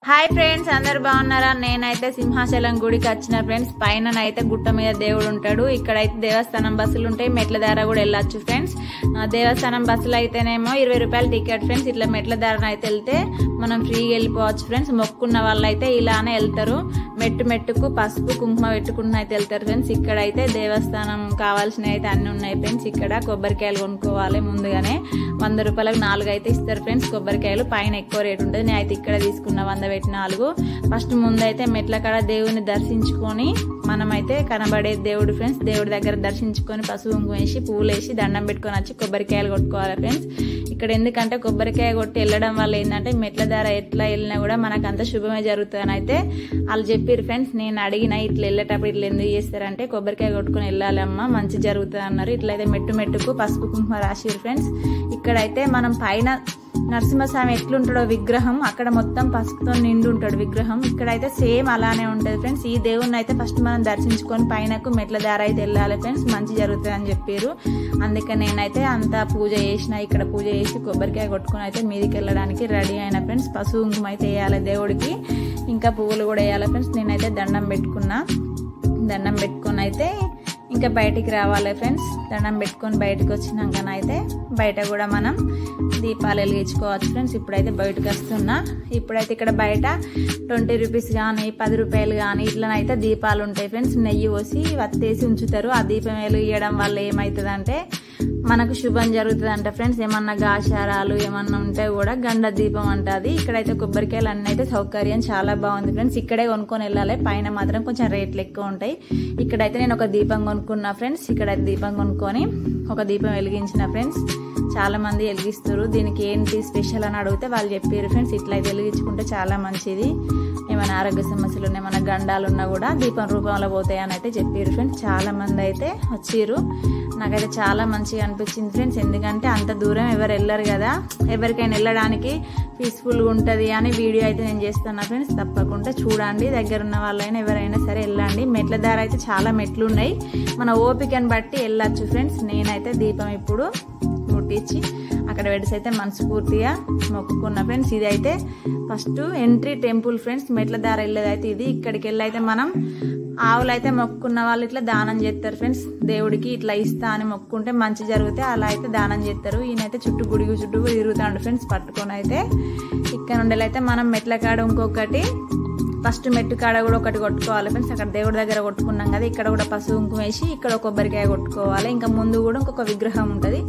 Hi friends, అందరు బాగున్నారా? నేనైతే సింహాచలం గుడికి వచ్చిన ఫ్రెండ్స్. పైన అయితే గుట్ట మీద దేవుడు ఉంటాడు. ఇక్కడైతే దేవస్థానం బస్సులు ఉంటాయి, మెట్ల దార కూడా వెళ్ళొచ్చు ఫ్రెండ్స్. దేవస్థానం బస్సులు అయితేనేమో 20 రూపాయలు టికెట్ ఫ్రెండ్స్. ఇట్లా మెట్ల దారన అయితే వెళ్తే మనం ఫ్రీగా వెళ్ళిపోవచ్చు ఫ్రెండ్స్. మొక్కున్న వాళ్ళు అయితే ఇలానే వెళ్తారు. మెట్టుకు పసుపు కుంకుమ పెట్టుకుంటూ అయితే వెళ్తారు ఫ్రెండ్స్. ఇక్కడైతే దేవస్థానం కావాల్సినవి అయితే అన్ని ఉన్నాయి ఫ్రెండ్స్. ఇక్కడ కొబ్బరికాయలు కొనుక్కోవాలి ముందుగానే. 100 రూపాయలకు 4 అయితే ఇస్తారు ఫ్రెండ్స్ కొబ్బరికాయలు. పైన ఎక్కువ రేట్ ఉంటుంది. నేను అయితే ఇక్కడ తీసుకున్న 100 పెట్టి 4. ఫస్ట్ ముందైతే మెట్ల కాడ దేవుని దర్శించుకొని మనమైతే కనబడే దేవుడు ఫ్రెండ్స్. దేవుడి దగ్గర దర్శించుకొని పసుపు కుంకుమ వేసి పువ్వులు వేసి దండం పెట్టుకొని వచ్చి కొబ్బరికాయలు కొట్టుకోవాలి ఫ్రెండ్స్. ఇక్కడ ఎందుకంటే కొబ్బరికాయ కొట్టి వెళ్ళడం వల్ల ఏంటంటే మెట్ల దార ఎట్లా వెళ్ళినా కూడా మనకు అంత శుభమే జరుగుతుందని అయితే వాళ్ళు చెప్పారు ఫ్రెండ్స్. నేను అడిగిన ఇట్లా వెళ్ళేటప్పుడు ఇట్లా ఎందుకు చేస్తారంటే కొబ్బరికాయ కొట్టుకుని వెళ్ళాలమ్మా మంచి జరుగుతుంది అన్నారు. ఇట్లయితే మెట్టుకు పసుపు కుంకుమ రాసిరు ఫ్రెండ్స్. ఇక్కడైతే మనం పైన నరసింహస్వామి ఎట్లుంటాడో విగ్రహం అక్కడ మొత్తం పసుపుతో నిండి ఉంటాడు విగ్రహం. ఇక్కడైతే సేమ్ అలానే ఉంటుంది ఫ్రెండ్స్. ఈ దేవుణ్ణి అయితే ఫస్ట్ మనం దర్శించుకొని పైనకు మెట్ల దార అయితే వెళ్ళాలి ఫ్రెండ్స్. మంచి జరుగుతుంది అని చెప్పారు. అందుకే నేనైతే అంతా పూజ చేసిన, ఇక్కడ పూజ చేసి కొబ్బరికాయ కొట్టుకుని అయితే మీదికి వెళ్ళడానికి రెడీ అయిన ఫ్రెండ్స్. పసుపు కుంకుమ అయితే వేయాలి దేవుడికి, ఇంకా పువ్వులు కూడా వేయాలి ఫ్రెండ్స్. నేనైతే దండం పెట్టుకున్నా. దండం పెట్టుకొని అయితే ఇంకా బయటికి రావాలి ఫ్రెండ్స్. దండం పెట్టుకొని బయటకు వచ్చినాకనైతే బయట కూడా మనం దీపాలు వెలిగించుకోవచ్చు ఫ్రెండ్స్. ఇప్పుడైతే బయటకు వస్తున్నా. ఇప్పుడైతే ఇక్కడ బయట 20 రూపీస్ కానీ 10 రూపాయలు కానీ ఇట్లనైతే దీపాలు ఉంటాయి ఫ్రెండ్స్. నెయ్యి పోసి వత్తేసి ఉంచుతారు. ఆ దీపం వెలిగియడం వల్ల ఏమవుతుందంటే మనకు శుభం జరుగుతుంది అంట ఫ్రెండ్స్. ఏమన్నా గాచారాలు ఏమన్నా ఉంటే కూడా గండ దీపం అంటది. ఇక్కడైతే కొబ్బరికాయలు అన్నీ అయితే సౌకర్యం చాలా బాగుంది ఫ్రెండ్స్. ఇక్కడే కొనుక్కొని వెళ్ళాలి. పైన మాత్రం కొంచెం రేట్లు ఎక్కువ ఉంటాయి. ఇక్కడైతే నేను ఒక దీపం కొనుక్కున్నా ఫ్రెండ్స్. ఇక్కడైతే దీపం కొనుక్కొని ఒక దీపం వెలిగించిన ఫ్రెండ్స్. చాలా మంది వెలిగిస్తారు. దీనికి ఏంటి స్పెషల్ అని అడిగితే వాళ్ళు చెప్పారు ఫ్రెండ్స్. ఇట్లయితే వెలిగించుకుంటే చాలా మంచిది, ఏమైనా ఆరోగ్య సమస్యలు ఉన్నాయి, ఏమైనా గండాలు ఉన్నా కూడా దీపం రూపంలో పోతాయి అని అయితే చెప్పారు ఫ్రెండ్స్. చాలా మంది అయితే వచ్చిర్రు. నాకైతే చాలా మంచిగా అనిపించింది ఫ్రెండ్స్. ఎందుకంటే అంత దూరం ఎవరు వెళ్ళరు కదా, ఎవరికైనా వెళ్ళడానికి పీస్ఫుల్గా ఉంటుంది అని వీడియో అయితే నేను చేస్తున్నా ఫ్రెండ్స్. తప్పకుండా చూడండి. దగ్గర ఉన్న వాళ్ళైనా ఎవరైనా సరే వెళ్ళండి. మెట్ల దార అయితే చాలా మెట్లు ఉన్నాయి. మన ఓపికను బట్టి వెళ్ళొచ్చు ఫ్రెండ్స్. నేనైతే దీపం ఇప్పుడు ముట్టించి అక్కడ పెడిసి అయితే మనస్ఫూర్తిగా మొక్కుకున్న ఫ్రెండ్స్. ఇది అయితే ఫస్ట్ ఎంట్రీ టెంపుల్ ఫ్రెండ్స్. మెట్ల దార వెళ్ళేదైతే ఇది. ఇక్కడికి వెళ్ళి అయితే మనం ఆవులు అయితే మొక్కుకున్న వాళ్ళు ఇట్లా దానం చేస్తారు ఫ్రెండ్స్. దేవుడికి ఇట్లా ఇస్తా అని మొక్కుంటే మంచి జరిగితే అలా అయితే దానం చేస్తారు. ఈయనైతే గుడి చుట్టూ తిరుగుతాడు ఫ్రెండ్స్ పట్టుకొని అయితే. ఇక్కడ నుండి మనం మెట్ల కాడ ఇంకొకటి ఫస్ట్ మెట్టు కాడ కూడా ఒకటి కొట్టుకోవాలి ఫ్రెండ్స్. అక్కడ దేవుడి దగ్గర కొట్టుకున్నాం కదా, ఇక్కడ కూడా పసుపు కుంకుమ వేసి ఇక్కడ కొబ్బరికాయ కొట్టుకోవాలి. ఇంకా ముందు కూడా ఇంకొక విగ్రహం ఉంటుంది,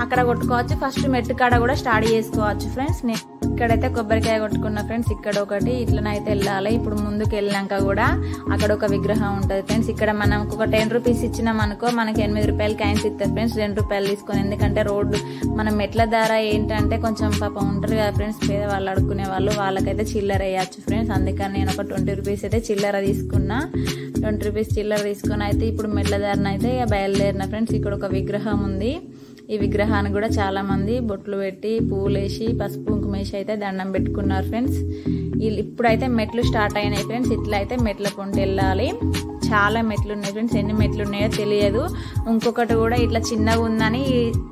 అక్కడ కొట్టుకోవచ్చు. ఫస్ట్ మెట్టు కాడ కూడా స్టార్ట్ చేసుకోవచ్చు ఫ్రెండ్స్. ఇక్కడైతే కొబ్బరికాయ కొట్టుకున్న ఫ్రెండ్స్. ఇక్కడ ఒకటి ఇట్లనైతే వెళ్ళాలి. ఇప్పుడు ముందుకు వెళ్ళాక కూడా అక్కడ ఒక విగ్రహం ఉంటుంది ఫ్రెండ్స్. ఇక్కడ మనం ఒక 10 రూపీస్ ఇచ్చినాం అనుకో మనకి 8 రూపాయలు కాయిన్స్ ఇస్తారు ఫ్రెండ్స్. 2 రూపాయలు తీసుకొని. ఎందుకంటే రోడ్డు మనం మెట్ల ద్వారా ఏంటంటే కొంచెం పాపం ఉంటారు కదా ఫ్రెండ్స్, పేదవాళ్ళు అడుక్కునే వాళ్ళు, వాళ్ళకైతే చిల్లర వేయచ్చు ఫ్రెండ్స్. అందుకని నేను ఒక 20 రూపీస్ అయితే చిల్లర తీసుకున్నా. 20 రూపీస్ చిల్లర తీసుకొని అయితే ఇప్పుడు మెట్ల దారిన అయితే బయలుదేరిన ఫ్రెండ్స్. ఇక్కడ ఒక విగ్రహం ఉంది. ఈ విగ్రహానికి కూడా చాలా మంది బొట్లు పెట్టి పువ్వులు వేసి పసుపు కుంకుమ వేసి అయితే దండం పెట్టుకున్నారు ఫ్రెండ్స్. ఇప్పుడైతే మెట్లు స్టార్ట్ అయినాయి ఫ్రెండ్స్. ఇట్లా అయితే మెట్ల పొంటి వెళ్ళాలి. చాలా మెట్లు ఉన్నాయి ఫ్రెండ్స్. ఎన్ని మెట్లు ఉన్నాయో తెలియదు. ఇంకొకటి కూడా ఇట్లా చిన్నగా ఉందని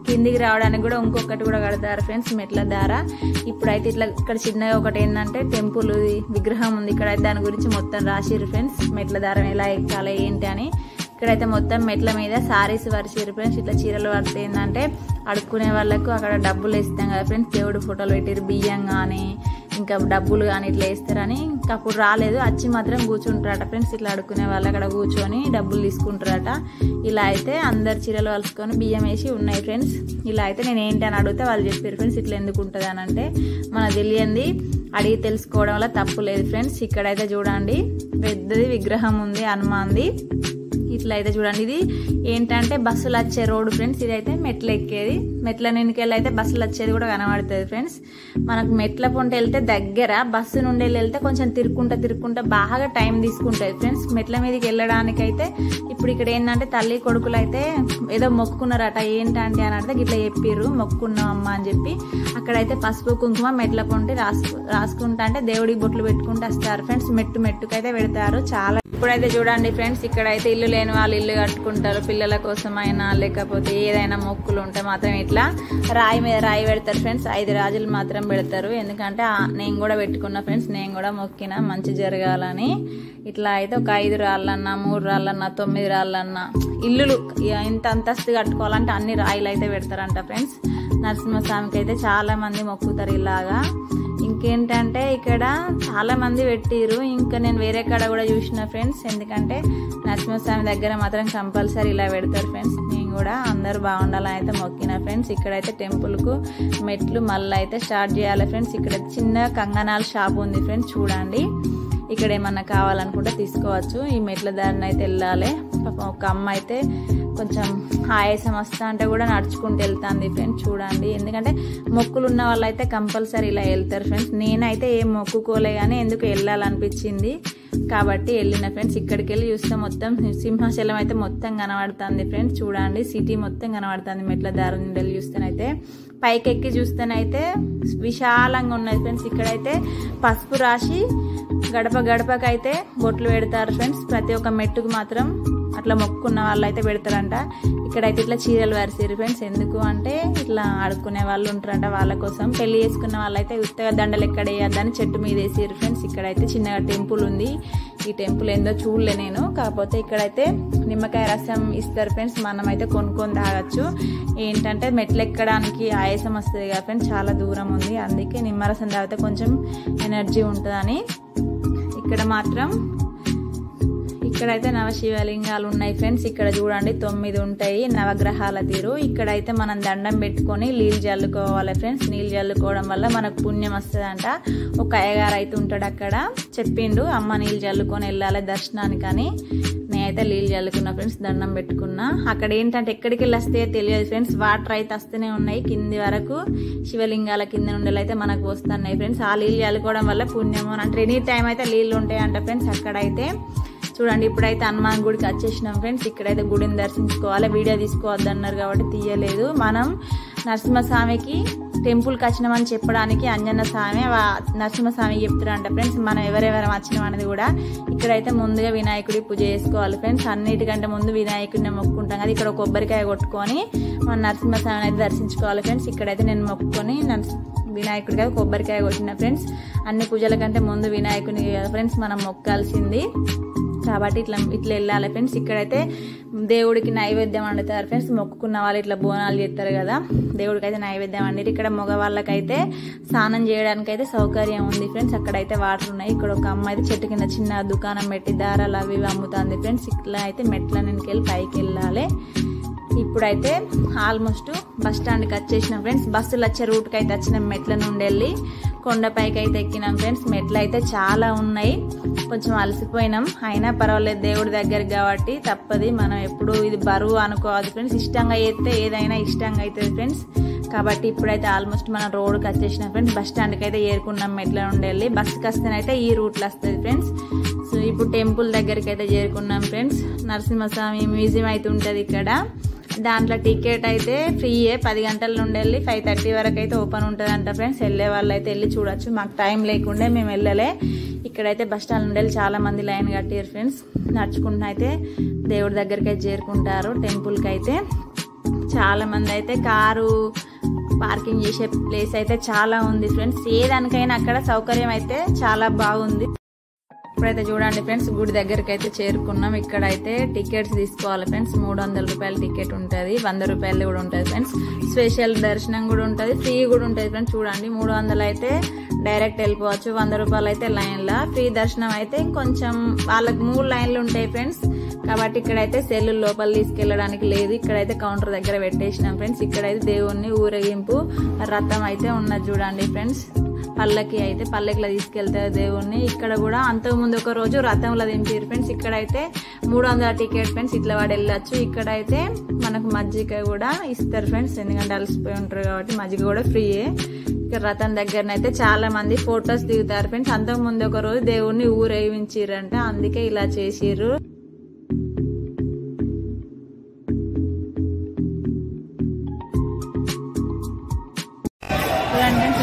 కిందికి రావడానికి కూడా ఇంకొకటి కూడా కడతారు ఫ్రెండ్స్ మెట్ల దార. ఇప్పుడైతే ఇట్లా ఇక్కడ చిన్నగా ఒకటి ఏంటంటే టెంపుల్ విగ్రహం ఉంది. ఇక్కడ దాని గురించి మొత్తం రాసిరు ఫ్రెండ్స్. మెట్ల దారం ఎలా ఎక్కాలి ఏంటి అని. ఇక్కడైతే మొత్తం మెట్ల మీద సారీస్ వరిసిరు ఫ్రెండ్స్. ఇట్లా చీరలు పడితే ఏంటంటే అడుక్కునే వాళ్ళకు అక్కడ డబ్బులు వేస్తాం కదా ఫ్రెండ్స్. దేవుడు ఫోటోలు పెట్టిరు, బియ్యం కానీ ఇంకా డబ్బులు కానీ ఇట్లా వేస్తారని. ఇంకా అప్పుడు రాలేదు, వచ్చి మాత్రం కూర్చుంటారట ఫ్రెండ్స్. ఇట్లా అడుక్కునే వాళ్ళు అక్కడ కూర్చొని డబ్బులు తీసుకుంటారట. ఇలా అయితే అందరు చీరలు వలుసుకొని బియ్యం వేసి ఉన్నాయి ఫ్రెండ్స్. ఇలా అయితే నేను ఏంటి అని అడిగితే వాళ్ళు చెప్పారు ఫ్రెండ్స్ ఇట్లా ఎందుకు ఉంటుంది అని. అంటే మనకు తెలియంది అడిగి తెలుసుకోవడం వల్ల తప్పు లేదు ఫ్రెండ్స్. ఇక్కడైతే చూడండి పెద్దది విగ్రహం ఉంది హనుమాన్ది. ఇట్లా అయితే చూడండి ఇది ఏంటంటే బస్సులు వచ్చే రోడ్డు ఫ్రెండ్స్. ఇదైతే మెట్లు ఎక్కేది. మెట్ల నిండికెళ్ళి అయితే బస్సులు వచ్చేది కూడా కనబడుతుంది ఫ్రెండ్స్. మనకు మెట్ల పొంట వెళ్తే దగ్గర, బస్సు నుండి వెళ్తే కొంచెం తిరుక్కుంటా బాగా టైం తీసుకుంటుంది ఫ్రెండ్స్. మెట్ల మీదకి వెళ్ళడానికైతే ఇప్పుడు ఇక్కడ ఏంటంటే తల్లి కొడుకులు అయితే ఏదో మొక్కుకున్నారట. ఏంటంటే అని అంటే ఇట్లా చెప్పారు మొక్కుకున్నాం అమ్మ అని చెప్పి. అక్కడైతే పసుపు కుంకుమ మెట్ల పొంటి రాసుకుంటా అంటే దేవుడికి బొట్లు పెట్టుకుంటూ వస్తారు ఫ్రెండ్స్. మెట్టుకైతే పెడతారు. చాలా ఇప్పుడైతే చూడండి ఫ్రెండ్స్ ఇక్కడైతే ఇల్లు లేని వాళ్ళు ఇల్లు కట్టుకుంటారు. పిల్లల కోసమైనా లేకపోతే ఏదైనా మొక్కులు ఉంటే మాత్రం ఇట్లా ఇట్లా రాయి మీద రాయి పెడతారు ఫ్రెండ్స్. 5 రాజులు మాత్రం పెడతారు. ఎందుకంటే నేను కూడా పెట్టుకున్నా ఫ్రెండ్స్, నేను కూడా మొక్కిన మంచి జరగాలని. ఇట్లా అయితే ఒక 5 రాళ్ళన్నా 3 రాళ్ళన్నా 9 రాళ్ళన్నా ఇల్లులు ఇంత అంతస్తు కట్టుకోవాలంటే అన్ని రాయిలు అయితే పెడతారంట ఫ్రెండ్స్. నరసింహస్వామికి అయితే చాలా మంది మొక్కుతారు ఇలాగా. ఇంకేంటంటే ఇక్కడ చాలా మంది పెట్టిరు. ఇంకా నేను వేరే కాడ కూడా చూసిన ఫ్రెండ్స్. ఎందుకంటే నరసింహస్వామి దగ్గర మాత్రం కంపల్సరీ ఇలా పెడతారు ఫ్రెండ్స్. నేను కూడా అందరూ బాగుండాలని అయితే మొక్కిన ఫ్రెండ్స్. ఇక్కడైతే టెంపుల్కు మెట్లు మళ్ళీ అయితే స్టార్ట్ చేయాలి ఫ్రెండ్స్. ఇక్కడ చిన్న కంగనాల షాప్ ఉంది ఫ్రెండ్స్, చూడండి. ఇక్కడ ఏమన్నా కావాలనుకుంటే తీసుకోవచ్చు. ఈ మెట్ల దారిని అయితే వెళ్ళాలి. ఒక అమ్మ అయితే కొంచెం ఆయాసం వస్తా అంటే కూడా నడుచుకుంటూ వెళ్తాంది ఫ్రెండ్స్, చూడండి. ఎందుకంటే మొక్కులు ఉన్న వాళ్ళు అయితే కంపల్సరీ ఇలా వెళ్తారు ఫ్రెండ్స్. నేనైతే ఏం మొక్కుకోలే కానీ ఎందుకు వెళ్ళాలనిపించింది కాబట్టి వెళ్ళిన ఫ్రెండ్స్. ఇక్కడికి వెళ్ళి చూస్తే మొత్తం సింహాచలం అయితే మొత్తం కనబడుతుంది ఫ్రెండ్స్, చూడండి. సిటీ మొత్తం కనబడుతుంది మెట్ల దారి నుండి వెళ్ళి చూస్తేనైతే. పైకి ఎక్కి చూస్తేనైతే విశాలంగా ఉన్నది ఫ్రెండ్స్. ఇక్కడైతే పసుపు రాసి గడప గడపకైతే బొట్లు పెడతారు ఫ్రెండ్స్. ప్రతి ఒక్క మెట్టుకు మాత్రం అట్లా మొక్కున్న వాళ్ళు అయితే పెడతారంట. ఇక్కడైతే ఇట్లా చీరలు వరిసారు ఫ్రెండ్స్. ఎందుకు అంటే ఇట్లా ఆడుకునే వాళ్ళు ఉంటారంట, వాళ్ళ కోసం. పెళ్లి చేసుకున్న వాళ్ళైతే ఉత్తగా దండలు ఎక్కడ వేయద్దని చెట్టు మీద వేసారు ఫ్రెండ్స్. ఇక్కడైతే చిన్నగా టెంపుల్ ఉంది. ఈ టెంపుల్ ఏందో చూడలే నేను. కాకపోతే ఇక్కడైతే నిమ్మకాయ రసం ఇస్తారు ఫ్రెండ్స్. మనం అయితే కొనుక్కొని తాగొచ్చు. ఏంటంటే మెట్లు ఎక్కడానికి ఆయాసం వస్తుంది కదా ఫ్రెండ్స్, చాలా దూరం ఉంది. అందుకే నిమ్మరసం తాగితే కొంచెం ఎనర్జీ ఉంటుందని. ఇక్కడ మాత్రం ఇక్కడైతే నవశివలింగాలు ఉన్నాయి ఫ్రెండ్స్. ఇక్కడ చూడండి 9 ఉంటాయి నవగ్రహాల తీరు. ఇక్కడైతే మనం దండం పెట్టుకొని నీళ్ళు చల్లుకోవాలి ఫ్రెండ్స్. నీళ్ళు చల్లుకోవడం వల్ల మనకు పుణ్యం వస్తుందంట. ఒక అయ్యగారు అయితే ఉంటాడు అక్కడ, చెప్పిండు అమ్మ నీళ్ళు చల్లుకొని వెళ్ళాలి దర్శనానికి అని. నేనైతే నీళ్ళు చల్లుకున్నా ఫ్రెండ్స్, దండం పెట్టుకున్నా. అక్కడ ఏంటంటే ఎక్కడికి వెళ్ళి వస్తాయో తెలియదు ఫ్రెండ్స్. వాటర్ అయితే వస్తూనే ఉన్నాయి కింది వరకు. శివలింగాల కింద నుండి అయితే మనకు వస్తున్నాయి ఫ్రెండ్స్. ఆ నీళ్ళు చల్లుకోవడం వల్ల పుణ్యం అంటే ఎనీ టైం అయితే నీళ్ళు ఉంటాయంట ఫ్రెండ్స్ అక్కడైతే. చూడండి ఇప్పుడైతే హనుమాన్ గుడికి వచ్చేసినాం ఫ్రెండ్స్. ఇక్కడైతే గుడిని దర్శించుకోవాలి. వీడియో తీసుకోవద్దు అన్నారు కాబట్టి తీయలేదు. మనం నరసింహస్వామికి టెంపుల్కి వచ్చినామని చెప్పడానికి అంజన్న స్వామి నరసింహస్వామికి చెప్తారంట ఫ్రెండ్స్. మనం ఎవరెవరం వచ్చినాం అనేది కూడా. ఇక్కడైతే ముందుగా వినాయకుడి పూజ చేసుకోవాలి ఫ్రెండ్స్. అన్నిటికంటే ముందు వినాయకుడిని మొక్కుకుంటాం కదా. ఇక్కడ కొబ్బరికాయ కొట్టుకొని మన నరసింహస్వామిని అయితే దర్శించుకోవాలి ఫ్రెండ్స్. ఇక్కడైతే నేను మొక్కుకొని వినాయకుడిగా కొబ్బరికాయ కొట్టిన ఫ్రెండ్స్. అన్ని పూజల కంటే ముందు వినాయకుని ఫ్రెండ్స్ మనం మొక్కాల్సింది కాబట్టి ఇట్లా వెళ్ళాలి ఫ్రెండ్స్. ఇక్కడైతే దేవుడికి నైవేద్యం వండుతారు ఫ్రెండ్స్. మొక్కుకున్న వాళ్ళు ఇట్లా బోనాలు చేస్తారు కదా, దేవుడికి అయితే నైవేద్యం వండి. ఇక్కడ మగవాళ్ళకైతే స్నానం చేయడానికి అయితే సౌకర్యం ఉంది ఫ్రెండ్స్. అక్కడైతే వాటర్ ఉన్నాయి. ఇక్కడ ఒక అమ్మాయి అయితే చెట్టు కింద చిన్న దుకాణం పెట్టి దారాలు అవి అమ్ముతుంది ఫ్రెండ్స్. ఇట్లా అయితే మెట్ల నుంచి వెళ్ళి పైకి వెళ్ళాలి. ఇప్పుడైతే ఆల్మోస్ట్ బస్ స్టాండ్కి వచ్చేసినాం ఫ్రెండ్స్. బస్సులు వచ్చే రూట్కి అయితే వచ్చినాం. మెట్ల నుండి వెళ్ళి కొండపైకి అయితే ఎక్కినాం ఫ్రెండ్స్. మెట్లు అయితే చాలా ఉన్నాయి. కొంచెం అలసిపోయినాం, అయినా పర్వాలేదు దేవుడి దగ్గర కాబట్టి తప్పది. మనం ఎప్పుడు ఇది బరువు అనుకోవద్దు ఫ్రెండ్స్. ఇష్టంగా చేస్తే ఏదైనా ఇష్టంగా అవుతుంది ఫ్రెండ్స్. కాబట్టి ఇప్పుడైతే ఆల్మోస్ట్ మనం రోడ్కి వచ్చేసినాం ఫ్రెండ్స్. బస్ స్టాండ్కి అయితే ఏరుకున్నాం మెట్ల నుండి వెళ్ళి. బస్సుకి వస్తేనైతే ఈ రూట్లో వస్తుంది ఫ్రెండ్స్. సో ఇప్పుడు టెంపుల్ దగ్గరికి అయితే చేరుకున్నాం ఫ్రెండ్స్. నరసింహస్వామి మ్యూజియం అయితే ఉంటుంది ఇక్కడ. దాంట్లో టికెట్ అయితే ఫ్రీయే. 10 గంటల నుండి వెళ్ళి 5:30 వరకు అయితే ఓపెన్ ఉంటుందంట ఫ్రెండ్స్. వెళ్ళే వాళ్ళు అయితే వెళ్ళి చూడొచ్చు. మాకు టైం లేకుండే మేము వెళ్ళలే. ఇక్కడైతే బస్ స్టాండ్ నుండి వెళ్ళి చాలా మంది లైన్ కట్టారు ఫ్రెండ్స్. నడుచుకుంటూ అయితే దేవుడి దగ్గరికి అయితే చేరుకుంటారు. టెంపుల్కి అయితే చాలా మంది అయితే కారు పార్కింగ్ చేసే ప్లేస్ అయితే చాలా ఉంది ఫ్రెండ్స్. ఏదానికైనా అక్కడ సౌకర్యం అయితే చాలా బాగుంది. ఇప్పుడైతే చూడండి ఫ్రెండ్స్ గుడి దగ్గరికి అయితే చేరుకున్నాం. ఇక్కడైతే టికెట్స్ తీసుకోవాలి ఫ్రెండ్స్. 300 రూపాయల టికెట్ ఉంటుంది, 100 రూపాయలు కూడా ఉంటుంది ఫ్రెండ్స్. స్పెషల్ దర్శనం కూడా ఉంటుంది, ఫ్రీ కూడా ఉంటుంది ఫ్రెండ్స్. చూడండి 300 అయితే డైరెక్ట్ వెళ్ళిపోవచ్చు, 100 రూపాయలు అయితే లైన్లో. ఫ్రీ దర్శనం అయితే కొంచెం వాళ్ళకి 3 లైన్లు ఉంటాయి ఫ్రెండ్స్. కాబట్టి ఇక్కడైతే సెల్లు లోపల తీసుకెళ్ళడానికి లేదు. ఇక్కడైతే కౌంటర్ దగ్గర పెట్టేసినాం ఫ్రెండ్స్. ఇక్కడైతే దేవుణ్ణి ఊరేగింపు రథం అయితే ఉన్నది చూడండి ఫ్రెండ్స్. పల్లకిలో తీసుకెళ్తారు దేవుణ్ణి. ఇక్కడ కూడా అంతకుముందు ఒక రోజు రథంలో దింపారు ఫ్రెండ్స్. ఇక్కడైతే 300 టికెట్ ఫ్రెండ్స్. ఇట్లా వాడు వెళ్ళొచ్చు. ఇక్కడైతే మనకు మజ్జిగ కూడా ఇస్తారు ఫ్రెండ్స్. ఎందుకంటే అలసిపోయి ఉంటారు కాబట్టి మజ్జిగ కూడా ఫ్రీయే. ఇక్కడ రథం దగ్గరనైతే చాలా మంది ఫొటోస్ దిగుతారు ఫ్రెండ్స్. అంతకుముందు ఒక రోజు దేవుణ్ణి ఊరేగించారంట, అందుకే ఇలా చేసిర్రు.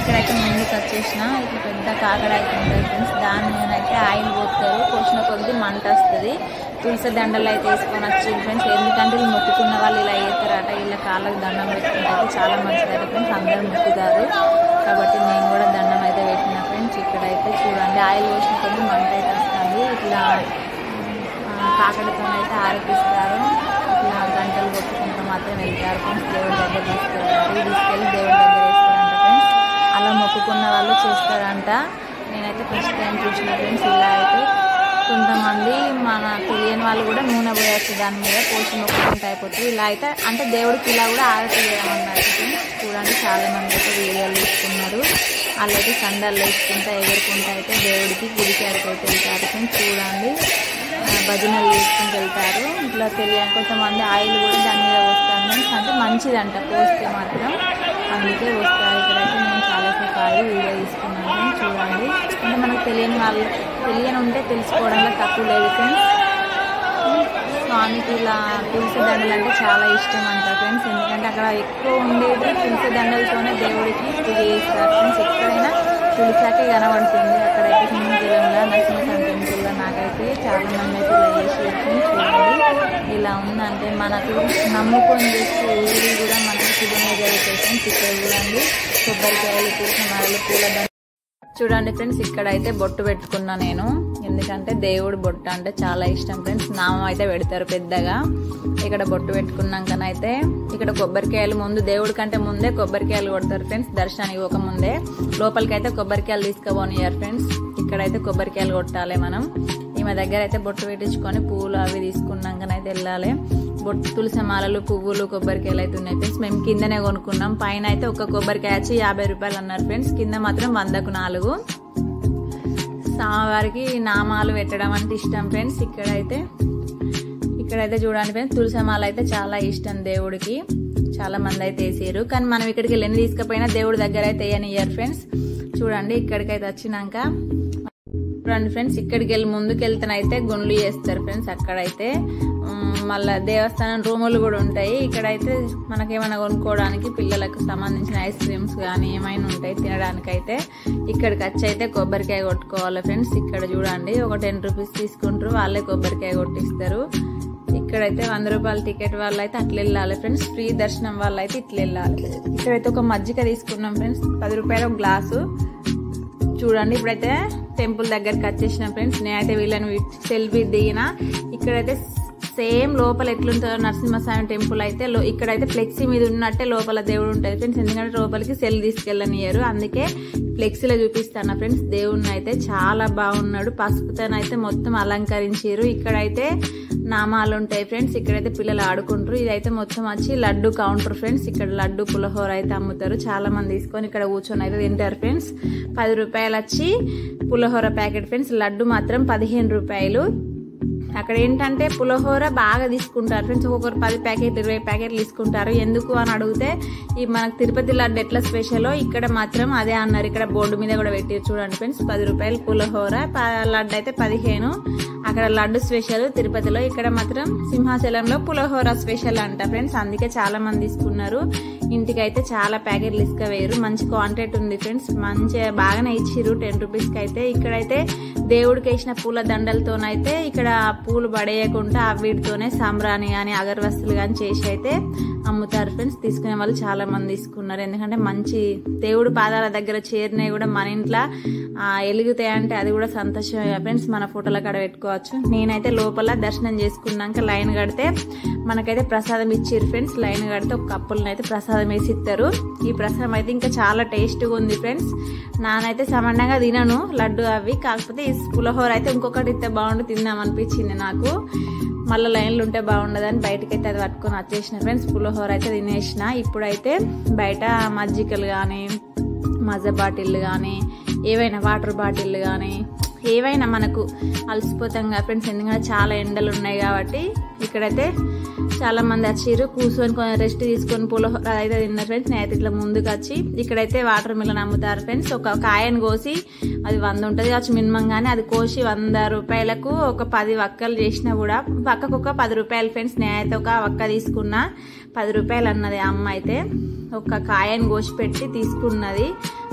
ఇక్కడైతే ముందుకు వచ్చేసి కట్టేసిన. ఇట్లా పెద్ద కాకడ అయితే ఉంటుంది ఫ్రెండ్స్, దాని నేనైతే ఆయిల్ పోతారు, పోసిన కొద్ది మంట వస్తుంది. తులసి దండలు అయితే వేసుకొని వచ్చింది ఫ్రెండ్స్, ఎందుకంటే వీళ్ళు మొక్కుకున్న వాళ్ళు ఇలా వేస్తారట, వీళ్ళ కాళ్ళకు దండం పెట్టుకుంటే చాలా మంచిదట ఫ్రెండ్స్, అందరూ మొక్కుతారు కాబట్టి నేను కూడా దండం అయితే పెట్టిన ఫ్రెండ్స్. ఇక్కడైతే చూడండి ఆయిల్ పోసిన కొద్ది మంట అయితే వస్తుంది. ఇట్లా కాకడతో అయితే ఆరపిస్తారు, ఇట్లా గంటలు కొట్టుకుంటూ మాత్రం వెళ్తారు ఫ్రెండ్స్. దేవుడి దగ్గర తీసుకెళ్ళి దేవుడి దగ్గర వేస్తారంట ఫ్రెండ్స్, అలా మొక్కుకున్న వాళ్ళు చేస్తారంట. నేనైతే ఫస్ట్ టైం చూసిన ఫ్రెండ్స్. ఇలా అయితే కొంతమంది మన తెలియని వాళ్ళు కూడా నూనె పోయచ్చు, దాని మీద పోసి మొక్కుకుంటూ అయిపోతుంది. ఇలా అయితే అంటే దేవుడికి ఇలా కూడా ఆరతీయడం అన్నట్టు ఫ్రెండ్స్. చూడండి చాలా మంది అయితే వీడియోలు తీసుకున్నారు, వాళ్ళైతే సండాల్లో వేసుకుంటూ ఎగురుకుంటూ అయితే దేవుడికి గుడికి ఆడుకైతే వెళ్తారు ఫ్రెండ్స్. చూడండి భజనలు చేసుకుంటూ వెళ్తారు. ఇట్లా తెలియని కొంతమంది ఆయిల్ కూడా దాని మీద వస్తాను ఫ్రెండ్స్, అంటే మంచిదంట పోస్తే మాత్రం, అందుకే వస్తారు. ఇక్కడైతే నేను చాలాసేపు ఆగి వీడియో తీసుకున్నాను. చూడండి అంటే మనకు తెలియని ఉంటే తెలుసుకోవడంలో తక్కువ లేదు ఫ్రెండ్స్. స్వామికి ఇలా తులసి దండలు అంటే చాలా ఇష్టం అంట ఫ్రెండ్స్, ఎందుకంటే అక్కడ ఎక్కువ ఉండేది తులసి దండలతోనే దేవుడికి పూజ చేస్తారు ఫ్రెండ్స్. ఎక్కడైనా తులసాకే కనబడుతుంది. అక్కడైతే సింహాచలంలో నరసింహ టెంపుల్లో నాకైతే చాలా మంది అయితే ఇలా చేసి చూడండి ఇలా ఉందంటే మనకు నమ్ముకొని చేస్తే ఏది కూడా మనకు శుభంగా జరుగుతాయి ఫ్రెండ్స్. ఇక్కడ చూడండి కొబ్బరికాయలు, తులసి పూల దండ. చూడండి ఫ్రెండ్స్ ఇక్కడైతే బొట్టు పెట్టుకున్నా నేను, ఎందుకంటే దేవుడు బొట్టు అంటే చాలా ఇష్టం ఫ్రెండ్స్. నామం అయితే పెడతారు పెద్దగా. ఇక్కడ బొట్టు పెట్టుకున్నాకనైతే ఇక్కడ కొబ్బరికాయలు ముందు దేవుడి కంటే ముందే కొబ్బరికాయలు కొడతారు ఫ్రెండ్స్, దర్శనానికి పోక ముందే. లోపలికైతే కొబ్బరికాయలు తీసుకుపోనియారు ఫ్రెండ్స్. ఇక్కడైతే కొబ్బరికాయలు కొట్టాలి మనం. ఈమె దగ్గర అయితే బొట్టు పెట్టించుకొని పూలు అవి తీసుకున్నాకనైతే వెళ్ళాలి. బొట్టు తులసి మాలలు, పువ్వులు, కొబ్బరికాయలు అయితే ఉన్నాయి ఫ్రెండ్స్. మేము కిందనే కొనుక్కున్నాం. పైన అయితే ఒక కొబ్బరికాయ వచ్చి 50 రూపాయలు అన్నారు ఫ్రెండ్స్, కింద మాత్రం 100కు 4. స్వామివారికి నామాలు పెట్టడం అంటే ఇష్టం ఫ్రెండ్స్. ఇక్కడైతే చూడండి ఫ్రెండ్స్ తులసిమాల అయితే చాలా ఇష్టం దేవుడికి, చాలా మంది అయితే వేసారు. కానీ మనం ఇక్కడికి వెళ్ళి ఎన్ని తీసుకుపోయినా దేవుడి దగ్గర అయితే వేయనియ్యారు ఫ్రెండ్స్. చూడండి ఇక్కడికైతే వచ్చినాక చూడండి ఫ్రెండ్స్, ఇక్కడికి వెళ్ళి ముందుకు వెళ్తేనైతే గుండ్లు చేస్తారు ఫ్రెండ్స్. అక్కడైతే మళ్ళీ దేవస్థానం రూములు కూడా ఉంటాయి. ఇక్కడైతే మనకేమైనా కొనుక్కోవడానికి పిల్లలకు సంబంధించిన ఐస్ క్రీమ్స్ కానీ ఏమైనా ఉంటాయి తినడానికైతే. ఇక్కడికి వచ్చి అయితే కొబ్బరికాయ కొట్టుకోవాలి ఫ్రెండ్స్. ఇక్కడ చూడండి ఒక 10 రూపీస్ తీసుకుంటారు, వాళ్ళే కొబ్బరికాయ కొట్టిస్తారు. ఇక్కడైతే 100 రూపాయల టికెట్ వాళ్ళు అయితే అట్లా వెళ్ళాలి ఫ్రెండ్స్, ఫ్రీ దర్శనం వాళ్ళు అయితే ఇట్లా వెళ్ళాలి. ఇక్కడైతే ఒక మజ్జిగ తీసుకున్నాం ఫ్రెండ్స్, 10 రూపాయలు ఒక గ్లాసు. చూడండి ఇప్పుడైతే టెంపుల్ దగ్గరికి వచ్చేసిన ఫ్రెండ్స్. నేనైతే వీళ్ళని సెల్ఫీ దిగిన. ఇక్కడైతే సేమ్ లోపల ఎట్లుంటుందో నరసింహస్వామి టెంపుల్ అయితే ఇక్కడైతే ఫ్లెక్సీ మీద ఉన్నట్టే లోపల దేవుడు ఉంటుంది ఫ్రెండ్స్, ఎందుకంటే లోపలికి సెల్ తీసుకెళ్ళనియరు, అందుకే ఫ్లెక్సీలో చూపిస్తాను ఫ్రెండ్స్. దేవుడిని అయితే చాలా బాగున్నాడు, పసుపుతోనైతే మొత్తం అలంకరించారు. ఇక్కడైతే నామాలు ఉంటాయి ఫ్రెండ్స్. ఇక్కడైతే పిల్లలు ఆడుకుంటారు. ఇదైతే మొత్తం వచ్చి లడ్డు కౌంటర్ ఫ్రెండ్స్. ఇక్కడ లడ్డు పులిహోర అయితే అమ్ముతారు, చాలా మంది తీసుకొని ఇక్కడ కూర్చొని అయితే తింటారు ఫ్రెండ్స్. 10 రూపాయలు వచ్చి పులిహోర ప్యాకెట్ ఫ్రెండ్స్, లడ్డు మాత్రం 15 రూపాయలు. అక్కడ ఏంటంటే పులిహోర బాగా తీసుకుంటారు ఫ్రెండ్స్, ఒక్కొక్కరు 10 ప్యాకెట్లు 20 ప్యాకెట్లు తీసుకుంటారు. ఎందుకు అని అడిగితే ఈ మనకు తిరుపతి లడ్డు ఎట్లా స్పెషలో ఇక్కడ మాత్రం అదే అన్నారు. ఇక్కడ బోర్డు మీద కూడా పెట్టి చూడండి ఫ్రెండ్స్, 10 రూపాయలు పులిహోర, లడ్డు అయితే 15. అక్కడ లడ్డు స్పెషల్ తిరుపతిలో, ఇక్కడ మాత్రం సింహాచలంలో పులిహోర స్పెషల్ అంట ఫ్రెండ్స్, అందుకే చాలా మంది తీసుకున్నారు. ఇంటికైతే చాలా ప్యాకెట్లు తీసుకువేయరు, మంచి క్వాంటిటీ ఉంది ఫ్రెండ్స్, మంచిగా బాగానే ఇచ్చిర్రు 10 రూపీస్కి అయితే. ఇక్కడైతే దేవుడికి వేసిన పూల దండలతోనైతే ఇక్కడ పూలు పడేయకుండా వీటితోనే సాంబ్రాణి కానీ అగరవస్తులు కానీ చేసి అయితే అమ్ముతారు ఫ్రెండ్స్. తీసుకునే వాళ్ళు చాలా మంది తీసుకున్నారు, ఎందుకంటే మంచి దేవుడు పాదాల దగ్గర చేరినవి కూడా మన ఇంట్లో వెలుగుతాయి అంటే అది కూడా సంతోషం ఫ్రెండ్స్. మన ఫోటోల కాడ పెట్టుకోవచ్చు. నేనైతే లోపల దర్శనం చేసుకున్నాక లైన్ కడితే మనకైతే ప్రసాదం ఇచ్చిర్రు ఫ్రెండ్స్. లైన్ కడితే ఒక కప్పులను అయితే ప్రసాదం వేసి ఇస్తారు. ఈ ప్రసాదం అయితే ఇంకా చాలా టేస్ట్గా ఉంది ఫ్రెండ్స్. నానైతే సామాన్యంగా తినను లడ్డు అవి, కాకపోతే ఈ పులిహోర అయితే ఇంకొకటి ఇస్తే బాగుండు తిందాం అనిపించింది నాకు. మళ్ళీ లైన్లు ఉంటే బాగుండదని బయటకైతే అది పట్టుకొని వచ్చేసిన ఫ్రెండ్స్. పులిహోర అయితే తినేసిన. ఇప్పుడైతే బయట మజ్జిగలు కానీ మజా బాటిల్ కానీ ఏవైనా వాటర్ బాటిల్ కానీ ఏవైనా మనకు అలసిపోతాం కదా ఫ్రెండ్స్, ఎందుకంటే చాలా ఎండలు ఉన్నాయి కాబట్టి ఇక్కడైతే చాలా మంది వచ్చిర్రు, కూర్చొని కొంచెం రెస్ట్ తీసుకొని పులిహోర అయితే తిన్నారు ఫ్రెండ్స్. నేనైతే ఇట్లా ముందుకు వచ్చి ఇక్కడైతే వాటర్ మిలన్ అమ్ముతారు ఫ్రెండ్స్. ఒక కాయను కోసి అది 100 ఉంటుంది కావచ్చు మినిమం, కానీ అది కోసి 100 రూపాయలకు ఒక 10 వక్కలు చేసినా కూడా పక్కకు ఒక 10 రూపాయలు ఫ్రెండ్స్. నేనైతే ఒక వక్క తీసుకున్నా, 10 రూపాయలు అన్నది ఆ అమ్మ అయితే. ఒక కాయని కోసి పెట్టి తీసుకున్నది.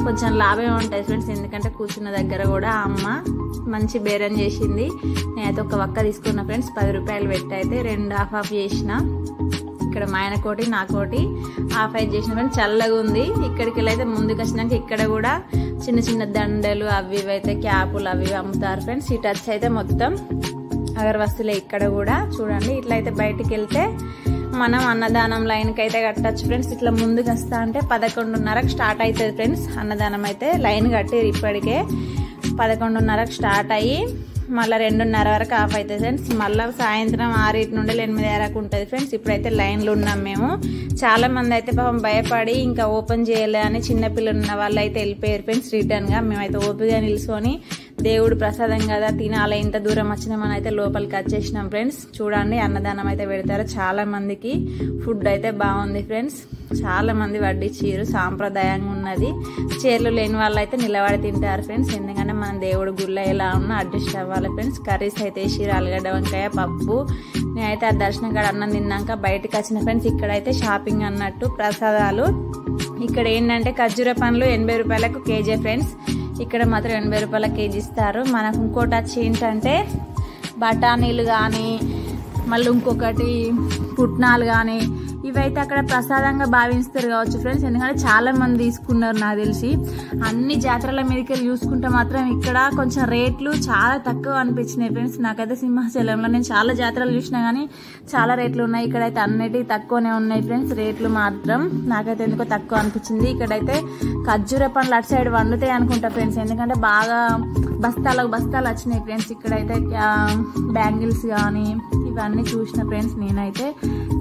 కొంచెం లాభం ఉంటుంది ఫ్రెండ్స్, ఎందుకంటే కూర్చున్న దగ్గర కూడా ఆ అమ్మ మంచి బేరం చేసింది. నేనైతే ఒక వక్క తీసుకున్నా ఫ్రెండ్స్, 10 రూపాయలు పెట్టి అయితే 2 హాఫ్ చేసిన. ఇక్కడ మా ఆయనకోటి నాకోటి హాఫ్ చేసిన ఫ్రెండ్స్. చల్లగా ఉంది. ఇక్కడికి వెళ్ళైతే ముందుకు వచ్చినాక ఇక్కడ కూడా చిన్న చిన్న దండలు అవి ఇవైతే క్యాపులు అవి అమ్ముతారు ఫ్రెండ్స్. ఈ టచ్ అయితే మొత్తం అగరవస్తులే. ఇక్కడ కూడా చూడండి, ఇట్లయితే బయటికి వెళ్తే మనం అన్నదానం లైన్కి అయితే కట్టచ్చు ఫ్రెండ్స్. ఇట్లా ముందుకు వస్తా అంటే 11:30కి స్టార్ట్ అవుతుంది ఫ్రెండ్స్. అన్నదానం అయితే లైన్ కట్టారు ఇప్పటికే. 11:30కి స్టార్ట్ అయ్యి మళ్ళీ 2:30 వరకు ఆఫ్ అవుతుంది ఫ్రెండ్స్. మళ్ళీ సాయంత్రం 6 నుండి 8 వరకు ఉంటుంది ఫ్రెండ్స్. ఇప్పుడైతే లైన్లో ఉన్నాం మేము. చాలా మంది అయితే పాపం భయపడి ఇంకా ఓపెన్ చేయలే అని చిన్నపిల్లలు ఉన్న వాళ్ళు అయితే వెళ్ళిపోయారు ఫ్రెండ్స్ రిటర్న్గా. మేమైతే ఓపికగా నిలుచుకొని దేవుడు ప్రసాదం కదా తినాలి, ఇంత దూరం వచ్చినామని అయితే లోపలికి వచ్చేసినాం ఫ్రెండ్స్. చూడండి, అన్నదానం అయితే పెడతారు. చాలా మందికి ఫుడ్ అయితే బాగుంది ఫ్రెండ్స్. చాలా మంది వడ్డిచ్చిర్రు, సాంప్రదాయంగా ఉన్నది. చీరలు లేని వాళ్ళు అయితే నిలబడి తింటారు ఫ్రెండ్స్, ఎందుకంటే మన దేవుడు గుళ్ళ ఎలా ఉన్నా అడ్జస్ట్ అవ్వాలి ఫ్రెండ్స్. కర్రీస్ అయితే వేసిర్రు, ఆలుగడ్డ వంకాయ పప్పు. నేనైతే ఆ దర్శనం కాడ అన్నం తిన్నాక బయటకు వచ్చిన ఫ్రెండ్స్. ఇక్కడైతే షాపింగ్ అన్నట్టు ప్రసాదాలు. ఇక్కడ ఏంటంటే ఖర్జూర పండ్లు 80 రూపాయలకు కేజీ ఫ్రెండ్స్. ఇక్కడ మాత్రం 80 రూపాయల కేజీ ఇస్తారు. మనకు ఇంకోటి వచ్చి ఏంటంటే బఠానీలు కానీ మళ్ళీ ఇంకొకటి పుట్నాలు కానీ ఇవైతే అక్కడ ప్రసాదంగా భావిస్తారు కావచ్చు ఫ్రెండ్స్, ఎందుకంటే చాలా మంది తీసుకున్నారు నాకు తెలిసి. అన్ని జాతరల మీదకి వెళ్ళి చూసుకుంటే మాత్రం ఇక్కడ కొంచెం రేట్లు చాలా తక్కువ అనిపించినాయి ఫ్రెండ్స్. నాకైతే సింహాచలంలో నేను చాలా జాతరలు చూసినా కానీ చాలా రేట్లు ఉన్నాయి. ఇక్కడైతే అన్నిటికీ తక్కువనే ఉన్నాయి ఫ్రెండ్స్. రేట్లు మాత్రం నాకైతే ఎందుకో తక్కువ అనిపించింది. ఇక్కడైతే ఖర్జూర పండ్లు అటు సైడ్ వండుతాయి అనుకుంటా ఫ్రెండ్స్, ఎందుకంటే బాగా బస్తాలు వచ్చినాయి ఫ్రెండ్స్. ఇక్కడైతే బ్యాంగిల్స్ కానీ ఇవన్నీ చూసిన ఫ్రెండ్స్. నేనైతే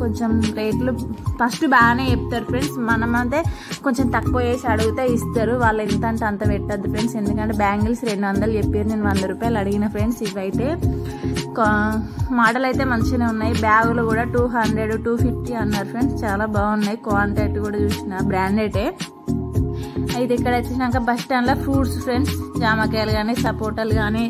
కొంచెం రేట్లు ఫస్ట్ బాగానే చెప్తారు ఫ్రెండ్స్. మనమైతే కొంచెం తక్కువ చేసి అడిగితే ఇస్తారు. వాళ్ళు ఎంత అంటే అంత పెట్టద్దు ఫ్రెండ్స్, ఎందుకంటే బ్యాంగిల్స్ 200 చెప్పారు, నేను 100 రూపాయలు అడిగిన ఫ్రెండ్స్. ఇవైతే మోడల్ అయితే మంచిగానే ఉన్నాయి. బ్యాగులు కూడా 200, 250 అన్నారు ఫ్రెండ్స్. చాలా బాగున్నాయి. క్వాంటిటీ కూడా చూసిన బ్రాండెడే. అయితే ఇక్కడ వచ్చినాక బస్ స్టాండ్ లో ఫ్రూట్స్ ఫ్రెండ్స్, జామకాయలు కానీ సపోటాలు కానీ